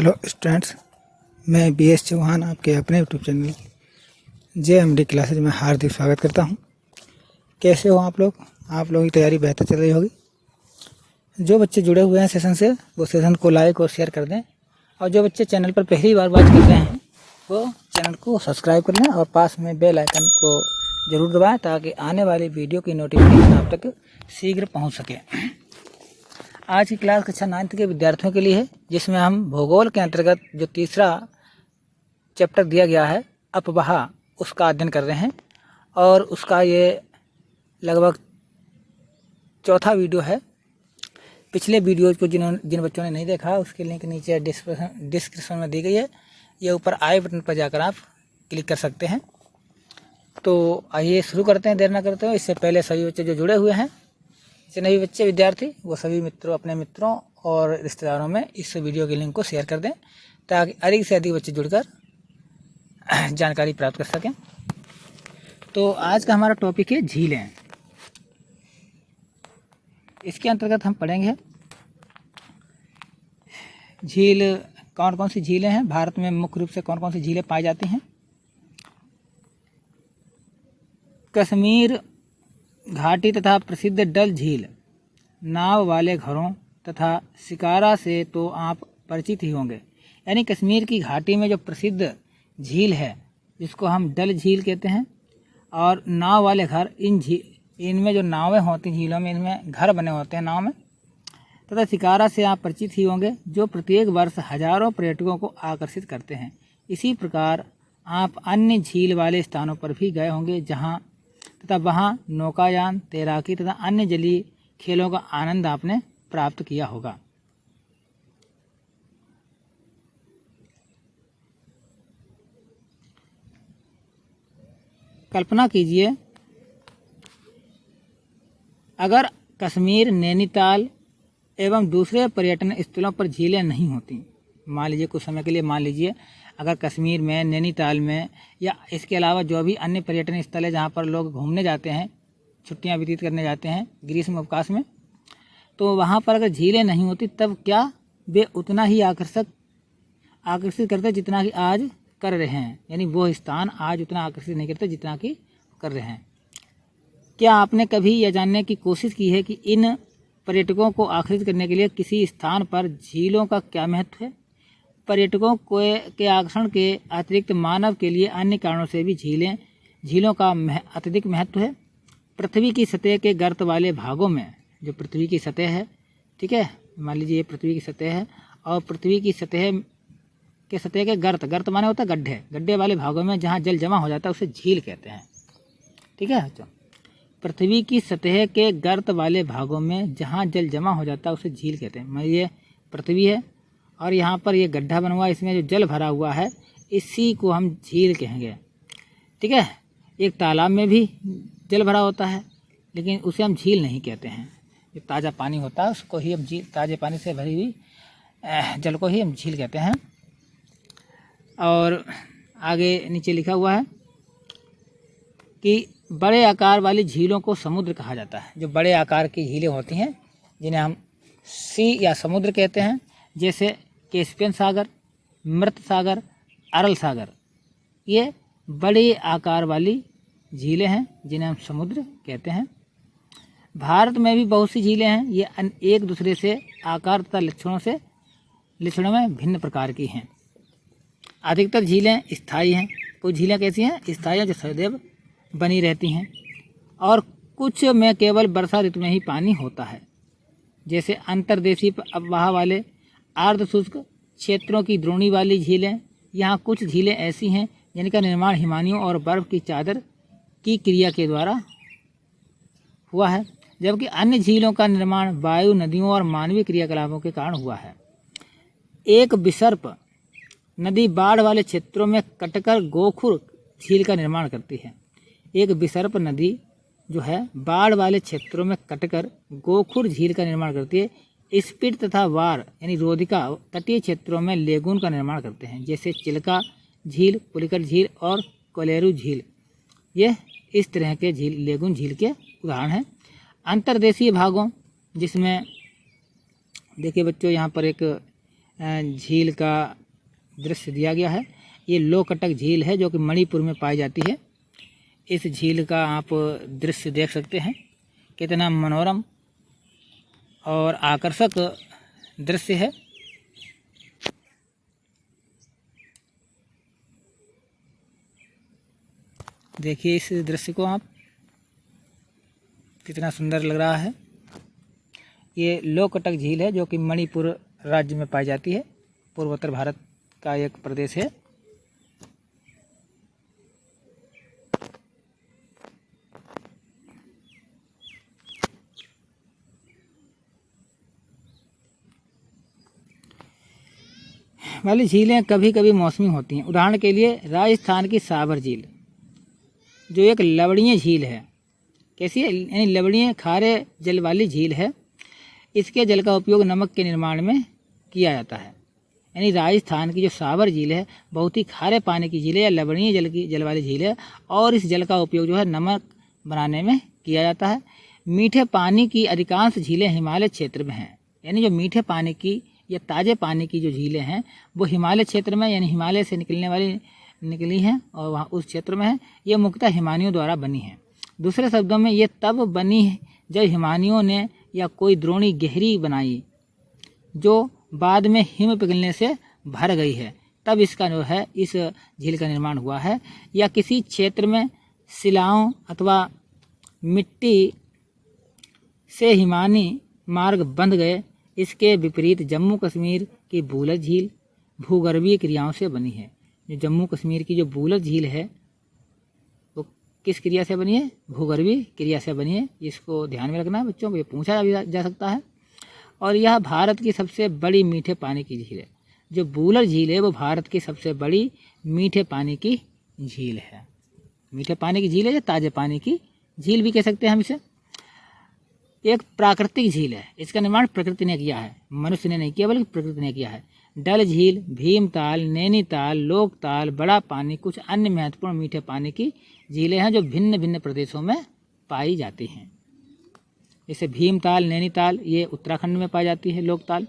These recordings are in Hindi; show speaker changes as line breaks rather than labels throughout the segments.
हेलो स्टूडेंट्स, मैं BS चौहान आपके अपने यूट्यूब चैनल JMD क्लासेज में हार्दिक स्वागत करता हूं। कैसे हो आप लोग? आप लोगों की तैयारी बेहतर चल रही होगी। जो बच्चे जुड़े हुए हैं सेशन से, वो सेशन को लाइक और शेयर कर दें, और जो बच्चे चैनल पर पहली बार वॉच कर रहे हैं वो चैनल को सब्सक्राइब कर लें और पास में बेल आइकन को ज़रूर दबाएँ ताकि आने वाली वीडियो की नोटिफिकेशन आप तक शीघ्र पहुँच सके। आज की क्लास कक्षा 9th के विद्यार्थियों के लिए है, जिसमें हम भूगोल के अंतर्गत जो तीसरा चैप्टर दिया गया है अपवाह, उसका अध्ययन कर रहे हैं। और उसका ये लगभग चौथा वीडियो है। पिछले वीडियो को जिन बच्चों ने नहीं देखा, उसकी लिंक नीचे डिस्क्रिप्शन में दी गई है, ये ऊपर आई बटन पर जाकर आप क्लिक कर सकते हैं। तो आइए शुरू करते हैं, देर ना करते हैं। इससे पहले सभी बच्चे जो जुड़े हुए हैं, जितने भी बच्चे विद्यार्थी, वो सभी मित्रों, अपने मित्रों और रिश्तेदारों में इस वीडियो के लिंक को शेयर कर दें ताकि अधिक से अधिक बच्चे जुड़कर जानकारी प्राप्त कर सकें। तो आज का हमारा टॉपिक है झीलें। इसके अंतर्गत हम पढ़ेंगे झील, कौन कौन सी झीलें हैं भारत में, मुख्य रूप से कौन कौन सी झीलें पाई जाती हैं। कश्मीर घाटी तथा प्रसिद्ध डल झील, नाव वाले घरों तथा शिकारा से तो आप परिचित ही होंगे। यानी कश्मीर की घाटी में जो प्रसिद्ध झील है, जिसको हम डल झील कहते हैं, और नाव वाले घर, इनमें जो नावें होती झीलों में, इनमें घर बने होते हैं नाव में, तथा शिकारा से आप परिचित ही होंगे, जो प्रत्येक वर्ष हजारों पर्यटकों को आकर्षित करते हैं। इसी प्रकार आप अन्य झील वाले स्थानों पर भी गए होंगे जहाँ तथा वहाँ नौकायान, तैराकी तथा अन्य जलीय खेलों का आनंद आपने प्राप्त किया होगा। कल्पना कीजिए, अगर कश्मीर, नैनीताल एवं दूसरे पर्यटन स्थलों पर झीलें नहीं होती। मान लीजिए कुछ समय के लिए, मान लीजिए अगर कश्मीर में, नैनीताल में या इसके अलावा जो भी अन्य पर्यटन स्थल है जहाँ पर लोग घूमने जाते हैं, छुट्टियाँ व्यतीत करने जाते हैं ग्रीष्म अवकाश में, तो वहाँ पर अगर झीलें नहीं होती तब क्या वे उतना ही आकर्षित करते जितना कि आज कर रहे हैं। यानी वो स्थान आज उतना आकर्षित नहीं करते जितना कि कर रहे हैं। क्या आपने कभी यह जानने की कोशिश की है कि इन पर्यटकों को आकर्षित करने के लिए किसी स्थान पर झीलों का क्या महत्व है? पर्यटकों के आकर्षण के अतिरिक्त मानव के लिए अन्य कारणों से भी झीलों का अत्यधिक महत्व है। पृथ्वी की सतह के गर्त वाले भागों में, जो पृथ्वी की सतह है, ठीक है, मान लीजिए ये पृथ्वी की सतह है, और पृथ्वी की सतह के गर्त माने होता है गड्ढे वाले भागों में जहाँ जल जमा हो जाता है उसे झील कहते हैं। ठीक है, तो पृथ्वी की सतह के गर्त वाले भागों में जहाँ जल जमा हो जाता है उसे झील कहते हैं। मान ये पृथ्वी है और यहाँ पर ये गड्ढा बना हुआ है, इसमें जो जल भरा हुआ है इसी को हम झील कहेंगे। ठीक है, एक तालाब में भी जल भरा होता है लेकिन उसे हम झील नहीं कहते हैं। जो ताज़ा पानी होता है उसको ही हम ताज़े पानी से भरी हुई जल को ही हम झील कहते हैं। और आगे नीचे लिखा हुआ है कि बड़े आकार वाली झीलों को समुद्र कहा जाता है। जो बड़े आकार की झीलें होती हैं जिन्हें हम सी या समुद्र कहते हैं, जैसे कैस्पियन सागर, मृत सागर, अरल सागर, ये बड़े आकार वाली झीलें हैं जिन्हें हम समुद्र कहते हैं। भारत में भी बहुत सी झीलें हैं, ये एक दूसरे से आकार तथा लक्षणों में भिन्न प्रकार की हैं। अधिकतर झीलें स्थायी हैं। कुछ झीलें कैसी हैं? स्थायी हैं, जो सदैव बनी रहती हैं, और कुछ में केवल वर्षा ऋतु में ही पानी होता है, जैसे अंतर्देशीय अफवाह वाले अर्ध शुष्क क्षेत्रों की द्रोणी वाली झीलें। यहाँ कुछ झीलें ऐसी हैं जिनका निर्माण हिमानियों और बर्फ की चादर की क्रिया के द्वारा हुआ है, जबकि अन्य झीलों का निर्माण वायु, नदियों और मानवीय क्रियाकलापों के कारण हुआ है। एक विसर्प नदी बाढ़ वाले क्षेत्रों में कटकर गोखुर झील का निर्माण करती है। एक विसर्प नदी जो है बाढ़ वाले क्षेत्रों में कटकर गोखुर झील का निर्माण करती है। स्पीड तथा वार यानी रोधिका तटीय क्षेत्रों में लेगून का निर्माण करते हैं, जैसे चिल्का झील, पुलिकर झील और कोलेरू झील। ये इस तरह के झील लेगून झील के उदाहरण हैं। अंतर्देशीय भागों, जिसमें देखिए बच्चों यहाँ पर एक झील का दृश्य दिया गया है। ये लोकटक झील है जो कि मणिपुर में पाई जाती है। इस झील का आप दृश्य देख सकते हैं, कितना मनोरम और आकर्षक दृश्य है। देखिए इस दृश्य को आप, कितना सुंदर लग रहा है। ये लोकटक झील है जो कि मणिपुर राज्य में पाई जाती है। पूर्वोत्तर भारत का एक प्रदेश है। वाली झीलें कभी कभी मौसमी होती हैं। उदाहरण के लिए राजस्थान की साबर झील जो एक लवणीय झील है। कैसी है? यानी लवणीय खारे जल वाली झील है। इसके जल का उपयोग नमक के निर्माण में किया जाता है। यानी राजस्थान की जो साबर झील है बहुत ही खारे पानी की झील है या लवणीय जल वाली झील है, और इस जल का उपयोग जो है नमक बनाने में किया जाता है। मीठे पानी की अधिकांश झीलें हिमालय क्षेत्र में हैं। यानी जो मीठे पानी की या ताज़े पानी की जो झीलें हैं वो हिमालय क्षेत्र में, यानी हिमालय से निकली हैं और वहाँ उस क्षेत्र में है। ये मुख्यतः हिमानियों द्वारा बनी है। दूसरे शब्दों में ये तब बनी है जब हिमानियों ने या कोई द्रोणी गहरी बनाई जो बाद में हिम पिघलने से भर गई है, तब इसका जो है इस झील का निर्माण हुआ है। या किसी क्षेत्र में शिलाओं अथवा मिट्टी से हिमानी मार्ग बंध गए। इसके विपरीत जम्मू कश्मीर की बूलर झील भूगर्भीय क्रियाओं से बनी है। जो जम्मू कश्मीर की जो बूलर झील है वो किस क्रिया से बनी है? भूगर्भीय क्रिया से बनी है। इसको ध्यान में रखना है बच्चों, ये पूछा जा सकता है। और यह भारत की सबसे बड़ी मीठे पानी की झील है। जो बूलर झील है वो भारत की सबसे बड़ी मीठे पानी की झील है। मीठे पानी की झील है या ताज़े पानी की झील भी कह सकते हैं हम इसे। एक प्राकृतिक झील है। इसका निर्माण प्रकृति ने किया है, मनुष्य ने नहीं किया बल्कि प्रकृति ने किया है। डल झील, भीमताल, नैनीताल, लोकताल, बड़ा पानी कुछ अन्य महत्वपूर्ण मीठे पानी की झीलें हैं जो भिन्न भिन्न प्रदेशों में पाई जाती हैं। जैसे भीमताल, नैनीताल ये उत्तराखंड में पाई जाती है लोकताल,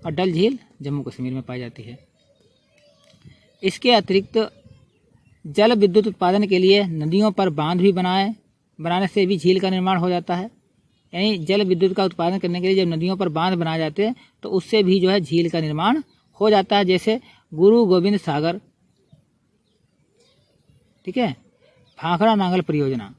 और डल झील जम्मू कश्मीर में पाई जाती है। इसके अतिरिक्त जल विद्युत उत्पादन के लिए नदियों पर बांध भी बनाने से भी झील का निर्माण हो जाता है। यानी जल विद्युत का उत्पादन करने के लिए जब नदियों पर बांध बनाए जाते हैं तो उससे भी जो है झील का निर्माण हो जाता है। जैसे गुरु गोविंद सागर, ठीक है, भाखड़ा नांगल परियोजना।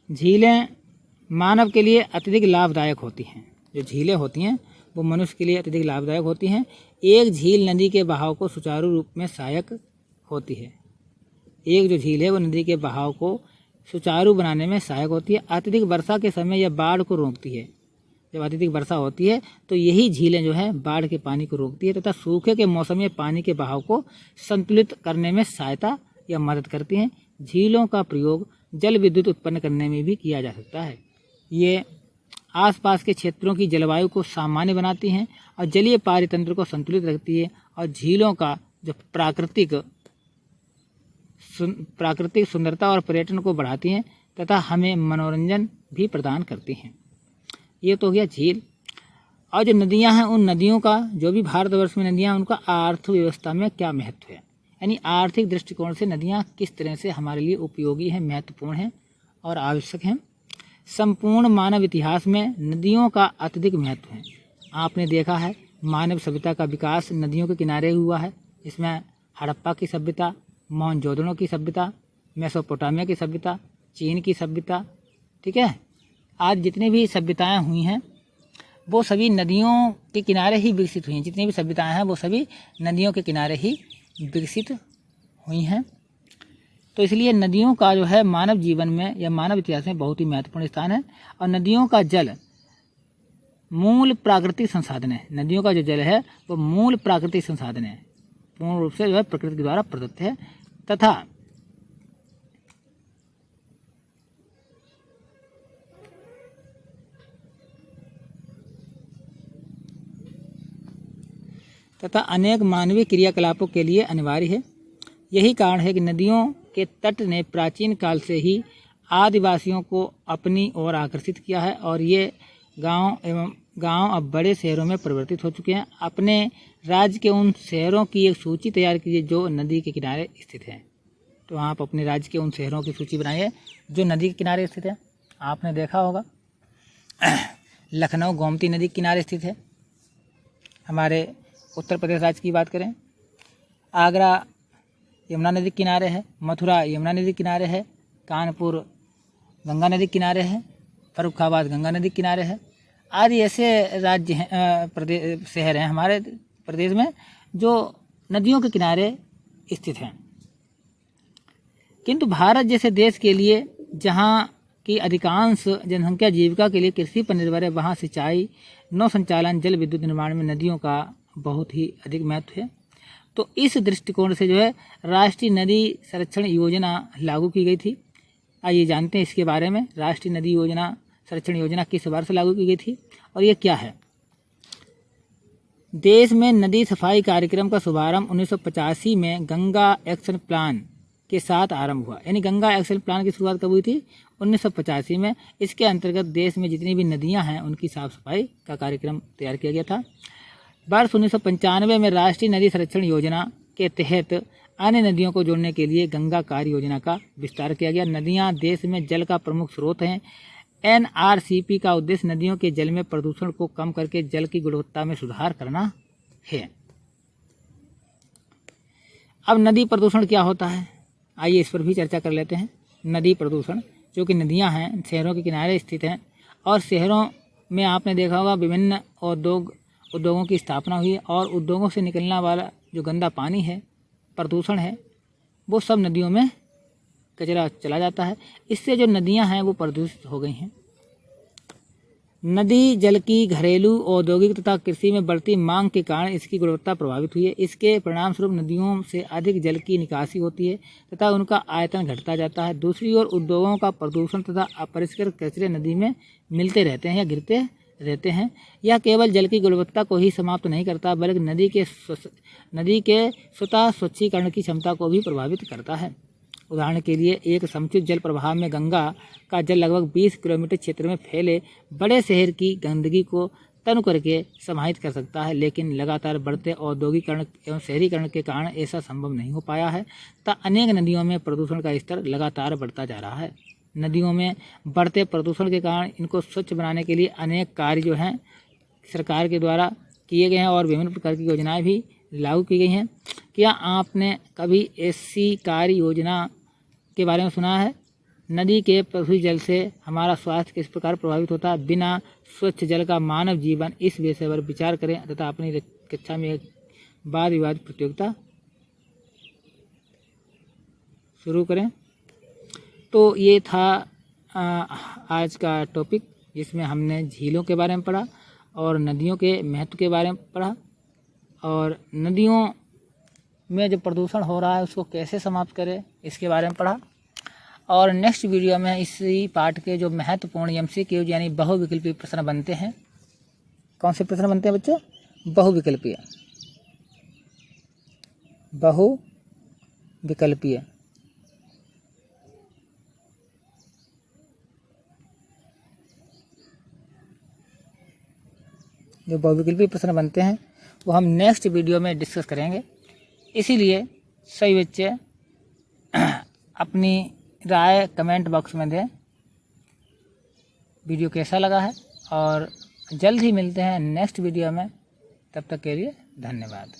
झीलें मानव के लिए अत्यधिक लाभदायक होती हैं। जो झीलें होती हैं वो मनुष्य के लिए अत्यधिक लाभदायक होती हैं। एक झील नदी के बहाव को सुचारू रूप में सहायक होती है। एक जो झील है वो नदी के बहाव को सुचारू बनाने में सहायक होती है। अत्यधिक वर्षा के समय यह बाढ़ को रोकती है। जब अत्यधिक वर्षा होती है तो यही झीलें जो है बाढ़ के पानी को रोकती है तथा सूखे के मौसम में पानी के बहाव को संतुलित करने में सहायता या मदद करती हैं। झीलों का प्रयोग जल विद्युत उत्पन्न करने में भी किया जा सकता है। ये आसपास के क्षेत्रों की जलवायु को सामान्य बनाती हैं और जलीय पारितंत्र को संतुलित रखती है, और झीलों का जो प्राकृतिक सुंदरता और पर्यटन को बढ़ाती हैं तथा हमें मनोरंजन भी प्रदान करती हैं। ये तो हो गया झील। और जो नदियां हैं उन नदियों का, जो भी भारतवर्ष में नदियां, उनका अर्थव्यवस्था में क्या महत्व है। यानी आर्थिक दृष्टिकोण से नदियां किस तरह से हमारे लिए उपयोगी हैं, महत्वपूर्ण हैं और आवश्यक हैं। संपूर्ण मानव इतिहास में नदियों का अत्यधिक महत्व है। आपने देखा है मानव सभ्यता का विकास नदियों के किनारे हुआ है। इसमें हड़प्पा की सभ्यता, मोहनजोदड़ो की सभ्यता, मेसोपोटामिया की सभ्यता, चीन की सभ्यता, ठीक है, आज जितनी भी सभ्यताएं हुई हैं वो सभी नदियों के किनारे ही विकसित हुई हैं। जितनी भी सभ्यताएं हैं वो सभी नदियों के किनारे ही विकसित हुई हैं। तो इसलिए नदियों का जो है मानव जीवन में या मानव इतिहास में बहुत ही महत्वपूर्ण स्थान है। और नदियों का जल मूल प्राकृतिक संसाधन है। नदियों का जो जल है वो मूल प्राकृतिक संसाधन है, पूर्ण रूप से जो है प्रकृति के द्वारा प्रदत्त है। तथा अनेक मानवीय क्रियाकलापों के लिए अनिवार्य है। यही कारण है कि नदियों के तट ने प्राचीन काल से ही आदिवासियों को अपनी ओर आकर्षित किया है और ये गांव अब बड़े शहरों में परिवर्तित हो चुके हैं। अपने राज्य के उन शहरों की एक सूची तैयार कीजिए जो नदी के किनारे स्थित हैं। तो आप अपने राज्य के उन शहरों की सूची बनाइए जो नदी के किनारे स्थित है। आपने देखा होगा लखनऊ गोमती नदी के किनारे स्थित है। हमारे उत्तर प्रदेश राज्य की बात करें, आगरा यमुना नदी के किनारे है, मथुरा यमुना नदी के किनारे है, कानपुर गंगा नदी के किनारे है, फर्रुखाबाद गंगा नदी के किनारे है। आदि ऐसे राज्य हैं, शहर हैं हमारे प्रदेश में जो नदियों के किनारे स्थित हैं। किंतु भारत जैसे देश के लिए जहाँ की अधिकांश जनसंख्या जीविका के लिए कृषि पर निर्भर है, वहाँ सिंचाई, नौ संचालन, जल विद्युत निर्माण में नदियों का बहुत ही अधिक महत्व है। तो इस दृष्टिकोण से जो है राष्ट्रीय नदी संरक्षण योजना लागू की गई थी। आइए जानते हैं इसके बारे में। राष्ट्रीय नदी योजना संरक्षण योजना किस वर्ष लागू की गई थी और ये क्या है। देश में नदी सफाई कार्यक्रम का शुभारंभ 1985 में गंगा एक्शन प्लान के साथ आरंभ हुआ। यानी गंगा एक्शन प्लान की शुरुआत कब हुई थी? 1985 में। इसके अंतर्गत देश में जितनी भी नदियां हैं उनकी साफ सफाई का कार्यक्रम तैयार किया गया था। वर्ष 1995 में राष्ट्रीय नदी संरक्षण योजना के तहत अन्य नदियों को जोड़ने के लिए गंगा कार्य योजना का विस्तार किया गया। नदियां देश में जल का प्रमुख स्रोत हैं। NRCP का उद्देश्य नदियों के जल में प्रदूषण को कम करके जल की गुणवत्ता में सुधार करना है। अब नदी प्रदूषण क्या होता है, आइए इस पर भी चर्चा कर लेते हैं। नदी प्रदूषण, जो कि नदियां हैं शहरों के किनारे स्थित हैं और शहरों में आपने देखा होगा विभिन्न उद्योगों की स्थापना हुई है और उद्योगों से निकलने वाला जो गंदा पानी है, प्रदूषण है, वो सब नदियों में कचरा चला जाता है। इससे जो नदियां हैं वो प्रदूषित हो गई हैं। नदी जल की घरेलू, औद्योगिक तथा कृषि में बढ़ती मांग के कारण इसकी गुणवत्ता प्रभावित हुई है। इसके परिणामस्वरूप नदियों से अधिक जल की निकासी होती है तथा उनका आयतन घटता जाता है। दूसरी ओर उद्योगों का प्रदूषण तथा अपरिष्कृत कचरे नदी में मिलते रहते हैं या गिरते रहते हैं। यह केवल जल की गुणवत्ता को ही समाप्त नहीं करता बल्कि नदी के स्वतः स्वच्छीकरण की क्षमता को भी प्रभावित करता है। उदाहरण के लिए एक समुचित जल प्रवाह में गंगा का जल लगभग 20 किलोमीटर क्षेत्र में फैले बड़े शहर की गंदगी को तनु करके समाहित कर सकता है, लेकिन लगातार बढ़ते औद्योगिकरण एवं शहरीकरण के कारण ऐसा संभव नहीं हो पाया है तथा अनेक नदियों में प्रदूषण का स्तर लगातार बढ़ता जा रहा है। नदियों में बढ़ते प्रदूषण के कारण इनको स्वच्छ बनाने के लिए अनेक कार्य जो हैं सरकार के द्वारा किए गए हैं और विभिन्न प्रकार की योजनाएं भी लागू की गई हैं। क्या आपने कभी ऐसी कार्य योजना के बारे में सुना है? नदी के प्रदूषित जल से हमारा स्वास्थ्य किस प्रकार प्रभावित होता है? बिना स्वच्छ जल का मानव जीवन, इस विषय पर विचार करें तथा अपनी कक्षा में एक वाद विवाद प्रतियोगिता शुरू करें। तो ये था आज का टॉपिक, जिसमें हमने झीलों के बारे में पढ़ा और नदियों के महत्व के बारे में पढ़ा और नदियों में जो प्रदूषण हो रहा है उसको कैसे समाप्त करें इसके बारे में पढ़ा। और नेक्स्ट वीडियो में इसी पाठ के जो महत्वपूर्ण MCQ यानी बहुविकल्पीय प्रश्न बनते हैं। कौन से प्रश्न बनते हैं बच्चों? बहुविकल्पीय। बहुविकल्पीय जो बहुविकल्पीय प्रश्न बनते हैं वो हम नेक्स्ट वीडियो में डिस्कस करेंगे। इसीलिए सभी बच्चे अपनी राय कमेंट बॉक्स में दें। वीडियो कैसा लगा है और जल्द ही मिलते हैं नेक्स्ट वीडियो में। तब तक के लिए धन्यवाद।